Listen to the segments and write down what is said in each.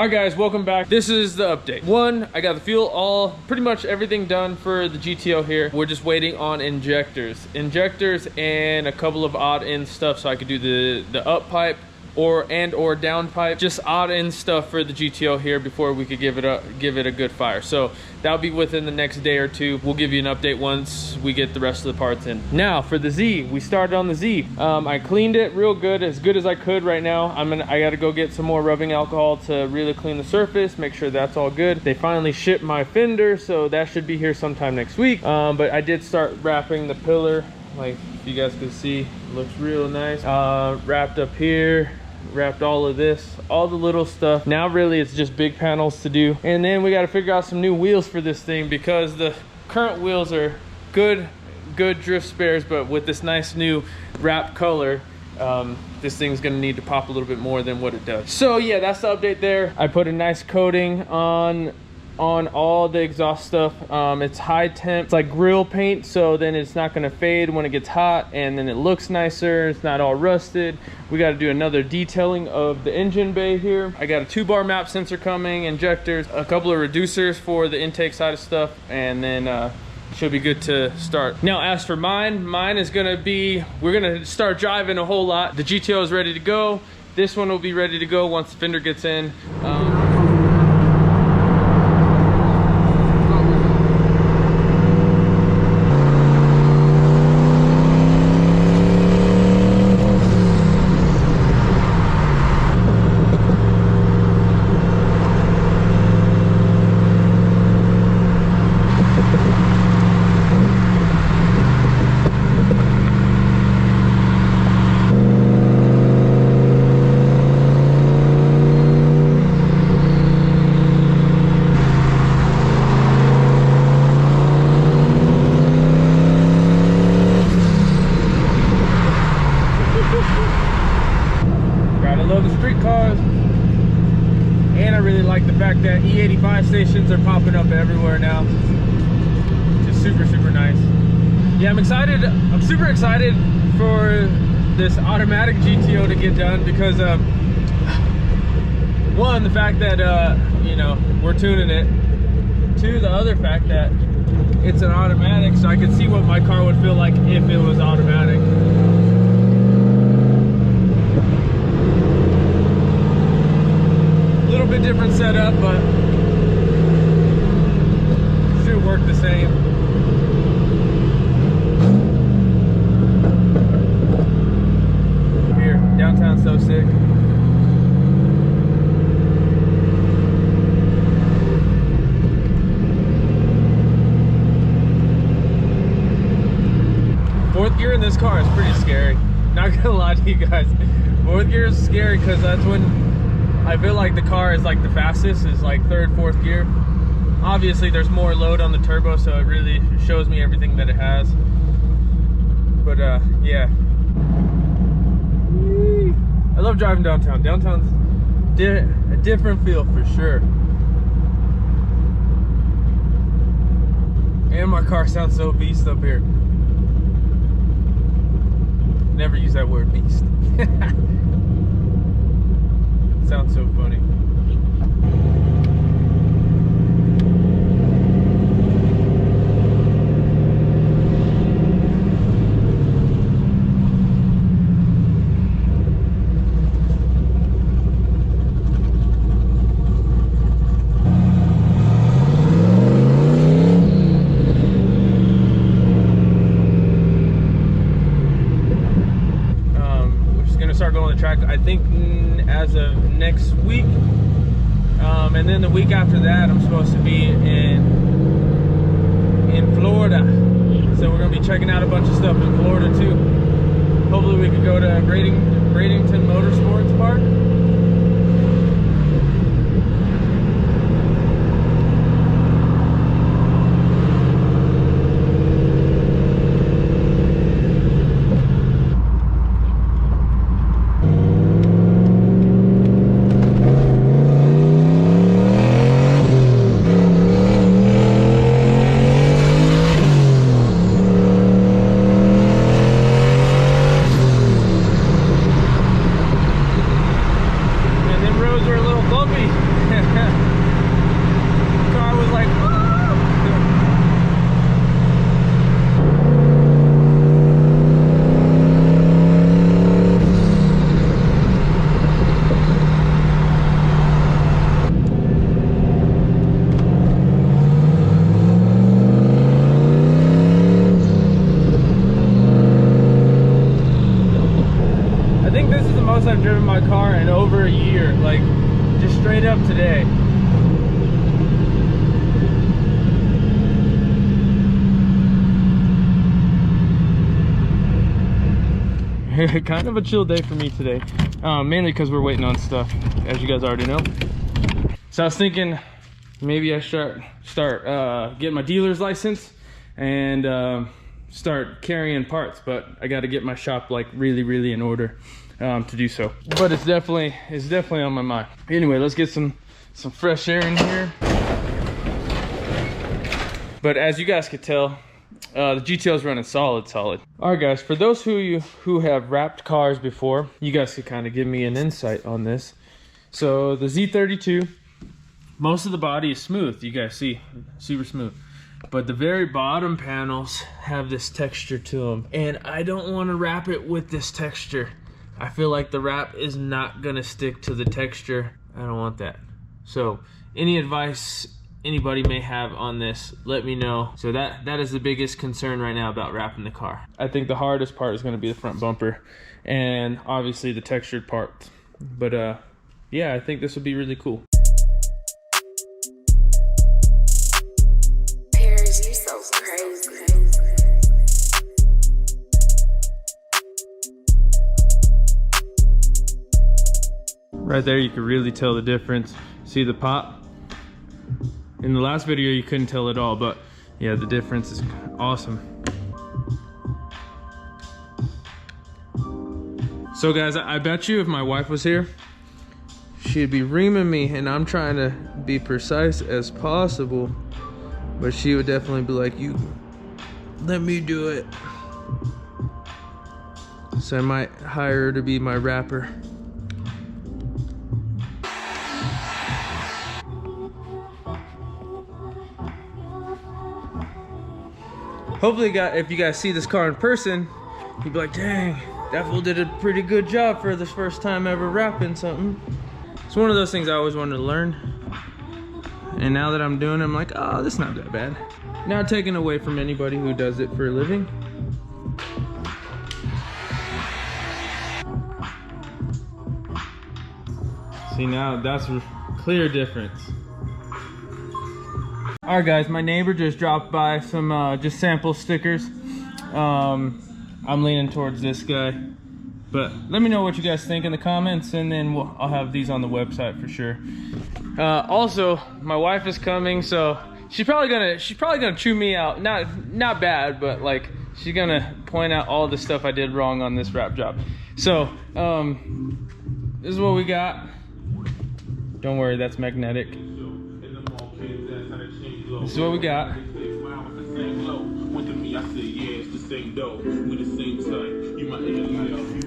Alright guys, welcome back. This is the update. One, I got the fuel, pretty much everything done for the GTO here. We're just waiting on injectors and a couple of odd end stuff so I could do the up pipe or down pipe, just odd end stuff for the GTO here before we could give it a good fire. So that'll be within the next day or two. We'll give you an update once we get the rest of the parts in. Now for the Z, we started on the Z. I cleaned it real good as I could right now. I gotta go get some more rubbing alcohol to really clean the surface, make sure that's all good. They finally shipped my fender, so that should be here sometime next week. But I did start wrapping the pillar, like you guys can see, looks real nice. Wrapped up here, wrapped all of this, all the little stuff. Now really it's just big panels to do, and then we got to figure out some new wheels for this thing because the current wheels are good drift spares, but with this nice new wrap color, this thing's gonna need to pop a little bit more than what it does. So yeah, that's the update there. I put a nice coating on all the exhaust stuff. It's high temp, it's like grill paint, so then it's not going to fade when it gets hot, and then it looks nicer. It's not all rusted. We got to do another detailing of the engine bay here. I got a 2-bar map sensor coming, injectors, a couple of reducers for the intake side of stuff, and then should be good to start. Now as for mine is gonna be, we're gonna start driving a whole lot. The GTO is ready to go. This one will be ready to go once the fender gets in. That E85 stations are popping up everywhere now. Just super nice. Yeah, I'm excited. I'm super excited for this automatic GTO to get done because one, the fact that you know, we're tuning it. Two, the other fact that it's an automatic, so I could see what my car would feel like if it was automatic. Bit different setup, but should work the same. Here, downtown's so sick. Fourth gear in this car is pretty scary. Not gonna lie to you guys. Fourth gear is scary because that's when I feel like the car is like the fastest, is like third, fourth gear. Obviously there's more load on the turbo, so it really shows me everything that it has. But yeah. I love driving downtown. Downtown's a different feel for sure. And my car sounds so beast up here. Never use that word, beast. Sounds so funny. We're just gonna start going on the track, I think, as of next week, and then the week after that I'm supposed to be in Florida, so we're gonna be checking out a bunch of stuff in Florida too. Hopefully we can go to Bradenton Motorsports Park. Kind of a chill day for me today, mainly because we're waiting on stuff, as you guys already know. So I was thinking maybe I start getting my dealer's license and start carrying parts, but I got to get my shop like really in order to do so. But it's definitely on my mind. Anyway, let's get some fresh air in here. But as you guys could tell, the GTO is running solid. All right, guys, for those who have wrapped cars before, you guys could kind of give me an insight on this. So the Z32, most of the body is smooth. You guys see, super smooth. But the very bottom panels have this texture to them. And I don't want to wrap it with this texture. I feel like the wrap is not gonna stick to the texture. I don't want that. So any advice anybody may have on this, let me know. So that is the biggest concern right now about wrapping the car. I think the hardest part is gonna be the front bumper and obviously the textured part. But yeah, I think this will be really cool. Right there, you can really tell the difference. See the pop? In the last video, you couldn't tell at all, but yeah, the difference is awesome. So guys, I bet you if my wife was here, she'd be reaming me, and I'm trying to be precise as possible, but she would definitely be like, you, let me do it. So I might hire her to be my rapper. Hopefully, if you guys see this car in person, you'd be like, dang, that fool did a pretty good job for this first time ever wrapping something. It's one of those things I always wanted to learn. And now that I'm doing it, I'm like, oh, this is not that bad. Not taken away from anybody who does it for a living. See, now that's a clear difference. All right, guys, my neighbor just dropped by some just sample stickers. I'm leaning towards this guy, but let me know what you guys think in the comments, and then I'll have these on the website for sure. Also, my wife is coming, so she's probably gonna chew me out. Not bad, but like she's gonna point out all the stuff I did wrong on this wrap job. So this is what we got. Don't worry, that's magnetic. This is what we got.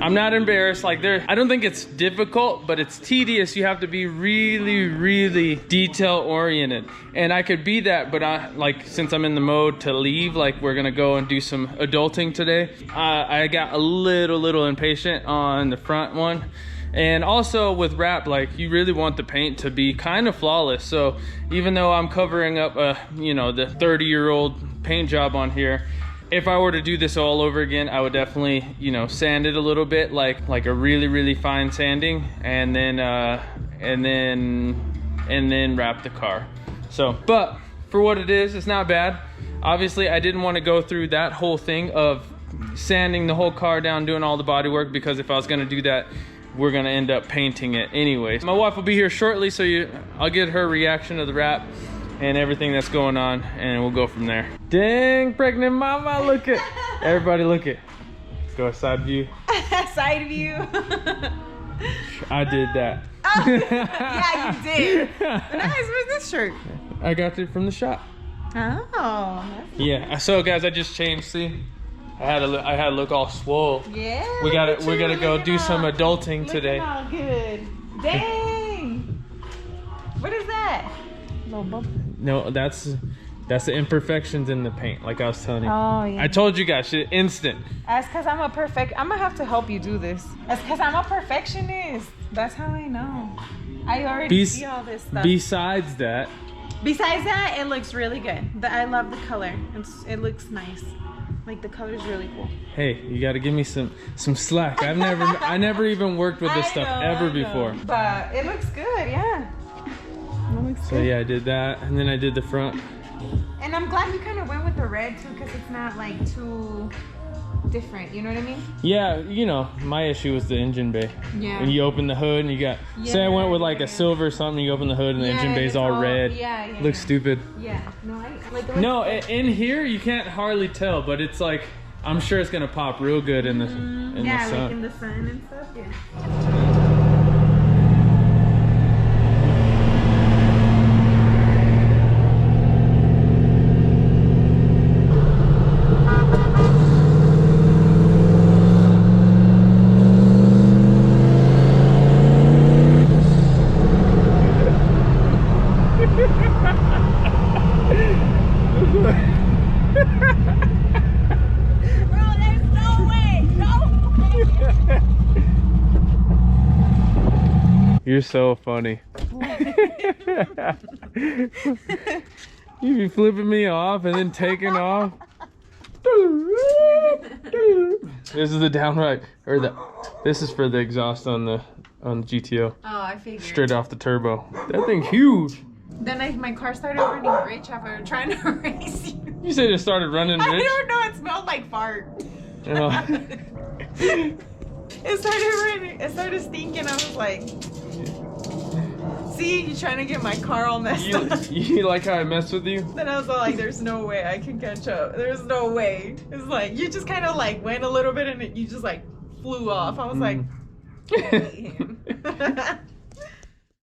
I'm not embarrassed. Like, I don't think it's difficult, but it's tedious. You have to be really detail oriented, and I could be that, but since I'm in the mode to leave, like we're gonna go and do some adulting today, I got a little impatient on the front one. And also with wrap, like you really want the paint to be kind of flawless. So even though I'm covering up the 30-year-old paint job on here, if I were to do this all over again, I would definitely, sand it a little bit, like a really fine sanding, and then wrap the car. So, but for what it is, it's not bad. Obviously, I didn't want to go through that whole thing of sanding the whole car down, doing all the body work, because if I was gonna do that, we're gonna end up painting it anyway. My wife will be here shortly, so I'll get her reaction to the wrap and everything that's going on, and we'll go from there. Dang, pregnant mama, look it. Everybody look it. Let's go a side view. Side view. I did that. Oh, yeah, you did. Nice, where's this shirt? I got it from the shop. Oh. Yeah, so guys, I just changed, see? I had to look all swole. Yeah. We're gonna go do some adulting today. All good. Dang. What is that? Little bump. No, that's the imperfections in the paint, like I was telling you. Oh yeah. I told you guys, shit, instant. That's because I'm gonna have to help you do this. That's because I'm a perfectionist. That's how I know. I already see all this stuff. Besides that, it looks really good. I love the color. It looks nice. Like the color is really cool. Hey, you got to give me some slack. I never even worked with this stuff ever before. But it looks good, yeah. It looks so good. yeah, I did that, and then I did the front. And I'm glad you kind of went with the red too, because it's not like too different. You know what I mean? Yeah, you know, my issue was the engine bay. Yeah. And you open the hood and you got, say I went with like a silver or something, you open the hood and the engine bay's all red. Yeah. Looks stupid. Yeah. No, I like. No, in here you can't hardly tell, but it's like, I'm sure it's gonna pop real good in the in the sun. Like in the sun and stuff. Yeah. You're so funny. You be flipping me off and then taking off. This is the downright, or this is for the exhaust on the GTO. Oh, I figured. Straight off the turbo. That thing's huge. Then my car started running rich after trying to race you. You said it started running rich? I don't know, it smelled like fart. Oh. It started stinking. I was like, see, you're trying to get my car all messed up. You like how I messed with you? Then I was all like, there's no way I can catch up. There's no way. It's like, you just kind of like went a little bit and you just like flew off. I was like, I hate him.